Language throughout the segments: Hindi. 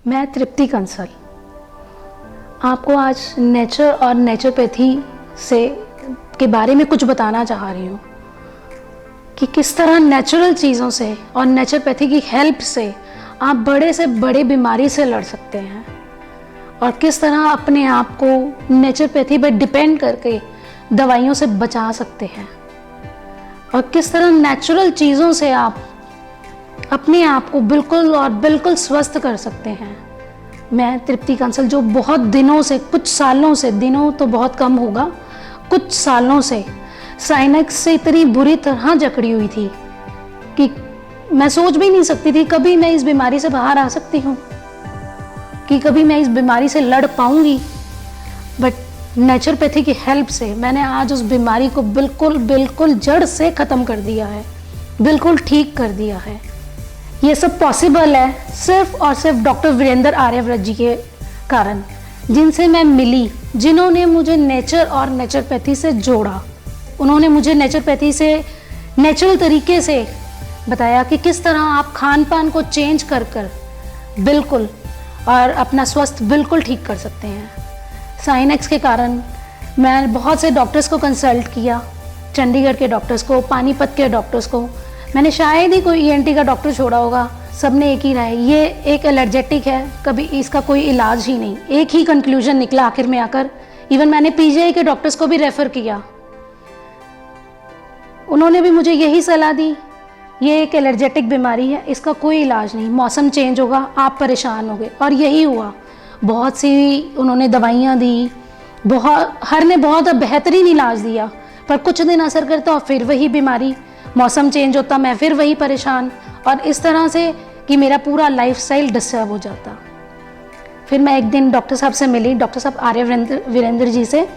मैं तृप्ति कंसल आपको आज नेचर और नेचुरोपैथी से के बारे में कुछ बताना चाह रही हूँ कि किस तरह नेचुरल चीज़ों से और नेचुरोपैथी की हेल्प से आप बड़े से बड़े बीमारी से लड़ सकते हैं और किस तरह अपने आप को नेचुरोपैथी पर डिपेंड करके दवाइयों से बचा सकते हैं और किस तरह नेचुरल चीज़ों से आप अपने आप को बिल्कुल और बिल्कुल स्वस्थ कर सकते हैं। मैं तृप्ति कंसल जो बहुत दिनों से, कुछ सालों से, दिनों तो बहुत कम होगा, कुछ सालों से साइनस से इतनी बुरी तरह जकड़ी हुई थी कि मैं सोच भी नहीं सकती थी कभी मैं इस बीमारी से बाहर आ सकती हूँ, कि कभी मैं इस बीमारी से लड़ पाऊंगी। बट नेचुरोपैथी की हेल्प से मैंने आज उस बीमारी को बिल्कुल जड़ से ख़त्म कर दिया है, बिल्कुल ठीक कर दिया है। ये सब पॉसिबल है सिर्फ और सिर्फ डॉक्टर वीरेंद्र आर्यव्रत जी के कारण, जिनसे मैं मिली, जिन्होंने मुझे नेचर और नेचुरोपैथी से जोड़ा। उन्होंने मुझे नेचुरोपैथी से नेचुरल तरीके से बताया कि किस तरह आप खान पान को चेंज कर बिल्कुल और अपना स्वास्थ्य बिल्कुल ठीक कर सकते हैं। साइनस के कारण मैं बहुत से डॉक्टर्स को कंसल्ट किया, चंडीगढ़ के डॉक्टर्स को, पानीपत के डॉक्टर्स को। मैंने शायद ही कोई ईएनटी का डॉक्टर छोड़ा होगा, सबने एक ही राय, ये एक एलर्जेटिक है, कभी इसका कोई इलाज ही नहीं। एक ही कंक्लूजन निकला आखिर में आकर। इवन मैंने पीजीआई के डॉक्टर्स को भी रेफ़र किया, उन्होंने भी मुझे यही सलाह दी, ये एक एलर्जेटिक बीमारी है, इसका कोई इलाज नहीं, मौसम चेंज होगा, आप परेशान होगे। और यही हुआ। बहुत सी उन्होंने दवाइयाँ दी, हर ने बहुत बेहतरीन इलाज दिया, पर कुछ दिन असर करता और फिर वही बीमारी, मौसम चेंज होता, मैं फिर वही परेशान, और इस तरह से कि मेरा पूरा लाइफस्टाइल डिस्टर्ब हो जाता। फिर मैं एक दिन डॉक्टर साहब से मिली, डॉक्टर साहब वीरेंद्र जी से।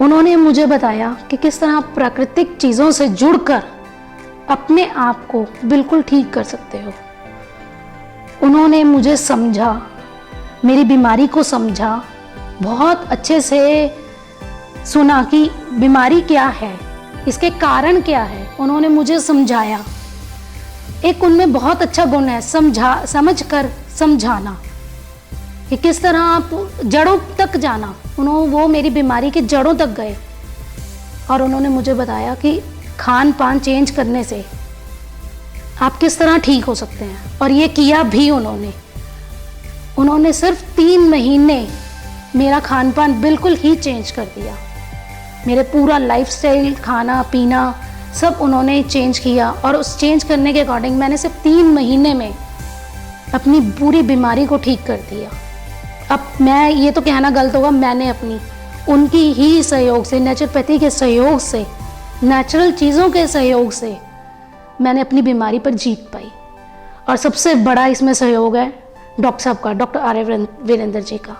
उन्होंने मुझे बताया कि किस तरह आप प्राकृतिक चीज़ों से जुड़कर अपने आप को बिल्कुल ठीक कर सकते हो। उन्होंने मुझे समझा, मेरी बीमारी को समझा, बहुत अच्छे से सुना कि बीमारी क्या है, इसके कारण क्या है, उन्होंने मुझे समझाया। एक उनमें बहुत अच्छा गुण है, समझ कर समझाना, कि किस तरह आप जड़ों तक जाना। वो मेरी बीमारी की जड़ों तक गए और उन्होंने मुझे बताया कि खान पान चेंज करने से आप किस तरह ठीक हो सकते हैं, और ये किया भी उन्होंने सिर्फ 3 महीने मेरा खान पान बिल्कुल ही चेंज कर दिया। मेरे पूरा लाइफस्टाइल, खाना पीना सब उन्होंने चेंज किया, और उस चेंज करने के अकॉर्डिंग मैंने सिर्फ 3 महीने में अपनी पूरी बीमारी को ठीक कर दिया। अब मैं ये तो कहना गलत होगा, मैंने उनकी ही सहयोग से, नेचुरोपैथी के सहयोग से, नेचुरल चीज़ों के सहयोग से मैंने अपनी बीमारी पर जीत पाई। और सबसे बड़ा इसमें सहयोग है डॉक्टर साहब का, डॉक्टर वीरेंद्र जी का,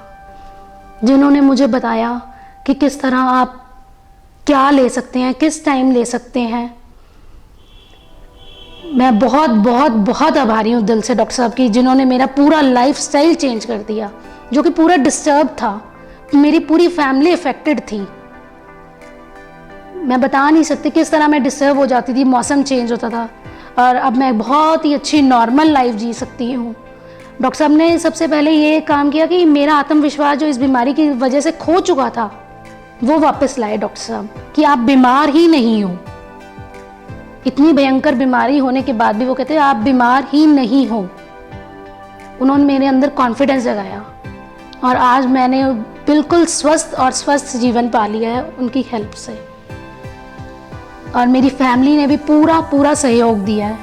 जिन्होंने मुझे बताया कि किस तरह आप क्या ले सकते हैं, किस टाइम ले सकते हैं। मैं बहुत बहुत बहुत आभारी हूँ दिल से डॉक्टर साहब की, जिन्होंने मेरा पूरा लाइफस्टाइल चेंज कर दिया, जो कि पूरा डिस्टर्ब था। मेरी पूरी फैमिली अफेक्टेड थी। मैं बता नहीं सकती किस तरह मैं डिस्टर्ब हो जाती थी, मौसम चेंज होता था, और अब मैं बहुत ही अच्छी नॉर्मल लाइफ जी सकती हूँ। डॉक्टर साहब ने सबसे पहले ये काम किया कि मेरा आत्मविश्वास जो इस बीमारी की वजह से खो चुका था, वो वापस लाए डॉक्टर साहब, कि आप बीमार ही नहीं हो। इतनी भयंकर बीमारी होने के बाद भी वो कहते हैं आप बीमार ही नहीं हो। उन्होंने मेरे अंदर कॉन्फिडेंस जगाया, और आज मैंने बिल्कुल स्वस्थ जीवन पा लिया है उनकी हेल्प से। और मेरी फैमिली ने भी पूरा सहयोग दिया है।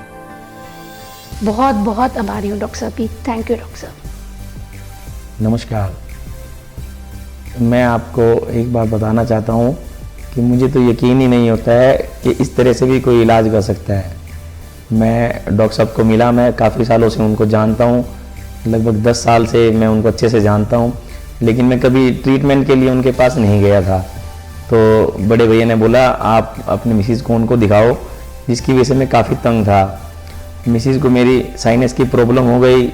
बहुत बहुत आभारी हूँ डॉक्टर साहब की। थैंक यू डॉक्टर साहब। नमस्कार। मैं आपको एक बात बताना चाहता हूँ कि मुझे तो यकीन ही नहीं होता है कि इस तरह से भी कोई इलाज कर सकता है। मैं डॉक्टर साहब को मिला, मैं काफ़ी सालों से उनको जानता हूँ, लगभग 10 साल से मैं उनको अच्छे से जानता हूँ, लेकिन मैं कभी ट्रीटमेंट के लिए उनके पास नहीं गया था। तो बड़े भैया ने बोला आप अपने मिसिज़ को उनको दिखाओ, जिसकी वजह से मैं काफ़ी तंग था। मिसिज़ को मेरी साइनस की प्रॉब्लम हो गई।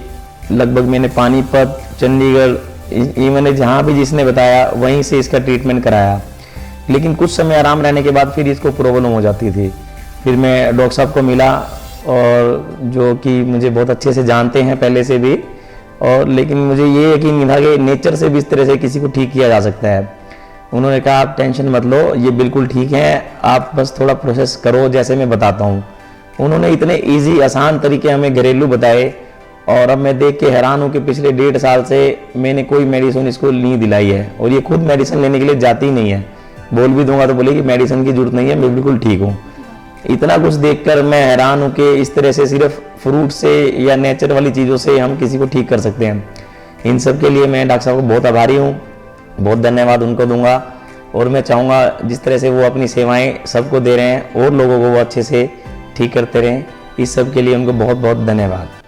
लगभग मैंने पानीपत, चंडीगढ़, इवन जहाँ भी जिसने बताया वहीं से इसका ट्रीटमेंट कराया, लेकिन कुछ समय आराम रहने के बाद फिर इसको प्रॉब्लम हो जाती थी। फिर मैं डॉक्टर साहब को मिला, और जो कि मुझे बहुत अच्छे से जानते हैं पहले से भी, और लेकिन मुझे ये यकीन नहीं था कि नेचर से भी इस तरह से किसी को ठीक किया जा सकता है। उन्होंने कहा आप टेंशन मत लो, ये बिल्कुल ठीक है, आप बस थोड़ा प्रोसेस करो जैसे मैं बताता हूँ। उन्होंने इतने इजी आसान तरीके हमें घरेलू बताए और अब मैं देख के हैरान हूँ कि पिछले 1.5 साल से मैंने कोई मेडिसिन इसको नहीं दिलाई है और ये खुद मेडिसिन लेने के लिए जाती ही नहीं है। बोल भी दूंगा तो बोले कि मेडिसिन की जरूरत नहीं है, मैं बिल्कुल ठीक हूँ। इतना कुछ देखकर मैं हैरान हूँ कि इस तरह से सिर्फ फ्रूट से या नेचर वाली चीज़ों से हम किसी को ठीक कर सकते हैं। इन सब के लिए मैं डॉक्टर साहब को बहुत आभारी हूँ, बहुत धन्यवाद उनको दूंगा। और मैं चाहूँगा जिस तरह से वो अपनी सेवाएं सबको दे रहे हैं और लोगों को वो अच्छे से ठीक करते रहें। इस सब के लिए उनको बहुत बहुत धन्यवाद।